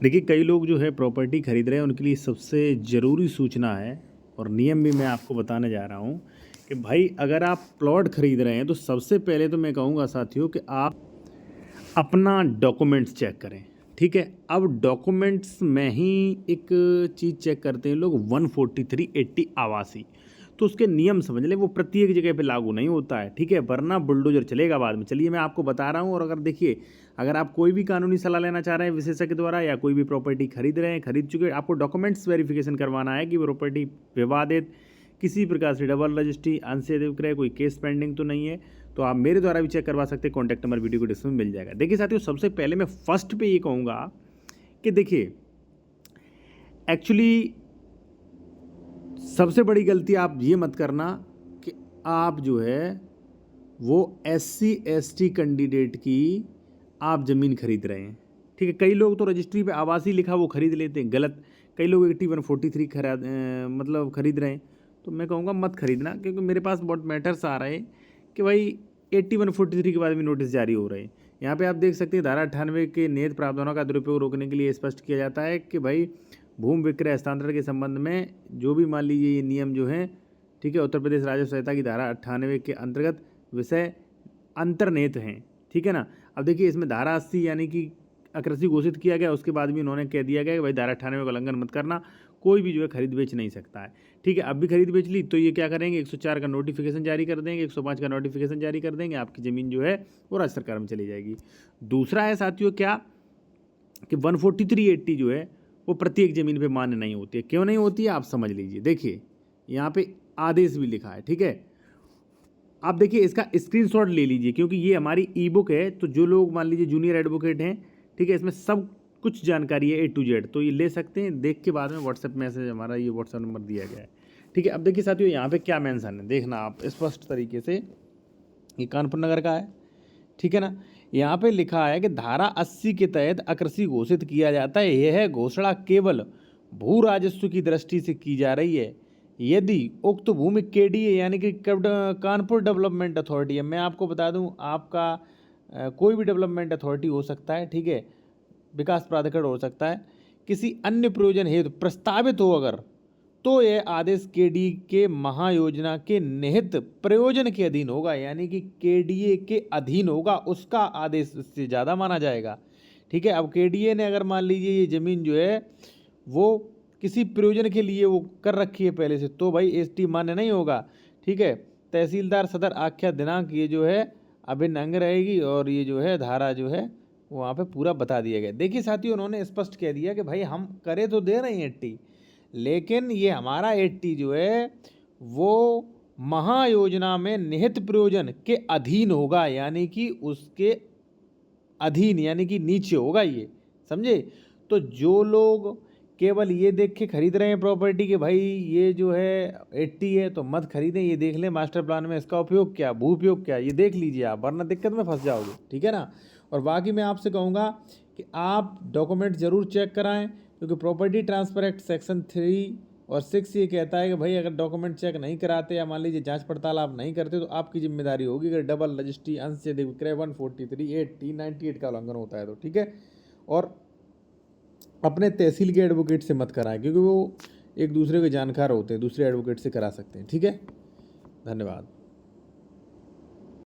देखिए, कई लोग जो है प्रॉपर्टी खरीद रहे हैं, उनके लिए सबसे ज़रूरी सूचना है और नियम भी मैं आपको बताने जा रहा हूँ कि भाई अगर आप प्लॉट खरीद रहे हैं तो सबसे पहले तो मैं कहूँगा साथियों कि आप अपना डॉक्यूमेंट्स चेक करें। ठीक है, अब डॉक्यूमेंट्स में ही एक चीज़ चेक करते हैं लोग, 14380 आवासी। तो उसके नियम समझ लें, वो प्रत्येक जगह पे लागू नहीं होता है। ठीक है, वरना बुलडोजर चलेगा बाद में। चलिए मैं आपको बता रहा हूँ। और अगर देखिए, अगर आप कोई भी कानूनी सलाह लेना चाह रहे हैं विशेषज्ञ द्वारा, या कोई भी प्रॉपर्टी खरीद रहे हैं, खरीद चुके हैं, आपको डॉक्यूमेंट्स वेरिफिकेशन करवाना है कि प्रॉपर्टी विवादित, किसी प्रकार से डबल रजिस्ट्री, अनसैध विक्रय, कोई केस पेंडिंग तो नहीं है। तो आप मेरे द्वारा भी चेक करवा सकते हैं। कॉन्टैक्ट नंबर वीडियो को डिस्क्रिप्शन में मिल जाएगा। देखिए साथियों, सबसे पहले मैं फर्स्ट पे ये कहूँगा कि देखिए, एक्चुअली सबसे बड़ी गलती आप ये मत करना कि आप जो है वो SC ST कैंडिडेट की आप ज़मीन खरीद रहे हैं। ठीक है, कई लोग तो रजिस्ट्री पे आवासी लिखा वो खरीद लेते हैं, गलत। कई लोग 8143 मतलब खरीद रहे हैं। तो मैं कहूँगा मत खरीदना, क्योंकि मेरे पास बहुत मैटर्स आ रहे हैं कि भाई 8143 के बाद भी नोटिस जारी हो रहे हैं। यहाँ पे आप देख सकते हैं, धारा 98 के नियत प्रावधानों का दुरुपयोग रोकने के लिए स्पष्ट किया जाता है कि भाई भूमि विक्रय हस्तांतरण के संबंध में जो भी मान लीजिए ये नियम जो हैं, ठीक है, उत्तर प्रदेश राजस्व संहिता की धारा 98 के अंतर्गत विषय अंतर्निहित हैं। ठीक है ना। अब देखिए, इसमें धारा 80 यानी कि अकृषि घोषित किया गया, उसके बाद भी उन्होंने कह दिया गया कि भाई धारा 98 का उल्लंघन मत करना, कोई भी जो है खरीद बेच नहीं सकता है। ठीक है, अब भी खरीद बेच ली तो ये क्या करेंगे, 104 का नोटिफिकेशन जारी कर देंगे, 105 का नोटिफिकेशन जारी कर देंगे, आपकी ज़मीन जो है वो राज्य सरकार में चली जाएगी। दूसरा है साथियों क्या, कि 14380 जो है वो प्रत्येक ज़मीन पे मान्य नहीं होती है। क्यों नहीं होती है आप समझ लीजिए। देखिए, यहाँ पे आदेश भी लिखा है। ठीक है, आप देखिए इसका स्क्रीनशॉट ले लीजिए, क्योंकि ये हमारी ई बुक है। तो जो लोग मान लीजिए जूनियर एडवोकेट हैं, ठीक है, इसमें सब कुछ जानकारी है A to Z, तो ये ले सकते हैं। देख के बाद में व्हाट्सएप मैसेज, हमारा ये व्हाट्सएप नंबर दिया गया है। ठीक है, अब देखिए साथियों, यहाँ पे क्या मेंशन है, देखना आप स्पष्ट तरीके से। ये कानपुर नगर का है। ठीक है ना। यहाँ पे लिखा है कि धारा 80 के तहत अकृषि घोषित किया जाता है। यह घोषणा केवल भू राजस्व की दृष्टि से की जा रही है यदि उक्त भूमि KDA यानी कि कानपुर डेवलपमेंट अथॉरिटी है। मैं आपको बता दूं, आपका कोई भी डेवलपमेंट अथॉरिटी हो सकता है। ठीक है, विकास प्राधिकरण हो सकता है, किसी अन्य प्रयोजन हेतु प्रस्तावित हो अगर, तो यह आदेश KDA के महायोजना के निहित प्रयोजन के अधीन होगा, यानी कि KDA के अधीन होगा, उसका आदेश इससे ज़्यादा माना जाएगा। ठीक है, अब KDA ने अगर मान लीजिए ये ज़मीन जो है वो किसी प्रयोजन के लिए वो कर रखी है पहले से, तो भाई ST मान्य नहीं होगा। ठीक है, तहसीलदार सदर आख्या दिनांक ये जो है अभिन्न अंग रहेगी, और ये जो है धारा जो है वहाँ पे पूरा बता दिया गया। देखिए साथियों, उन्होंने स्पष्ट कह दिया कि भाई हम करे तो दे रहे हैं 80, लेकिन ये हमारा 80 जो है वो महायोजना में निहित प्रयोजन के अधीन होगा, यानी कि उसके अधीन, यानी कि नीचे होगा ये, समझे। तो जो लोग केवल ये देख के खरीद रहे हैं प्रॉपर्टी के भाई ये जो है 80 है तो मत खरीदें, ये देख लें मास्टर प्लान में इसका उपयोग क्या, भू उपयोग क्या, ये देख लीजिए आप, वरना दिक्कत में फंस जाओगे। ठीक है ना। और बाकी मैं आपसे कहूँगा कि आप डॉक्यूमेंट ज़रूर चेक कराएं, क्योंकि प्रॉपर्टी ट्रांसफर एक्ट सेक्शन 3 और 6 ये कहता है कि भाई अगर डॉक्यूमेंट चेक नहीं कराते या मान लीजिए जांच पड़ताल आप नहीं करते तो आपकी जिम्मेदारी होगी। अगर डबल रजिस्ट्री, अनसैध विक्रय, 143, 80, 98 का उल्लंघन होता है तो। ठीक है, और अपने तहसील के एडवोकेट से मत कराएं, क्योंकि वो एक दूसरे के जानकार होते हैं, दूसरे एडवोकेट से करा सकते हैं। ठीक है, धन्यवाद।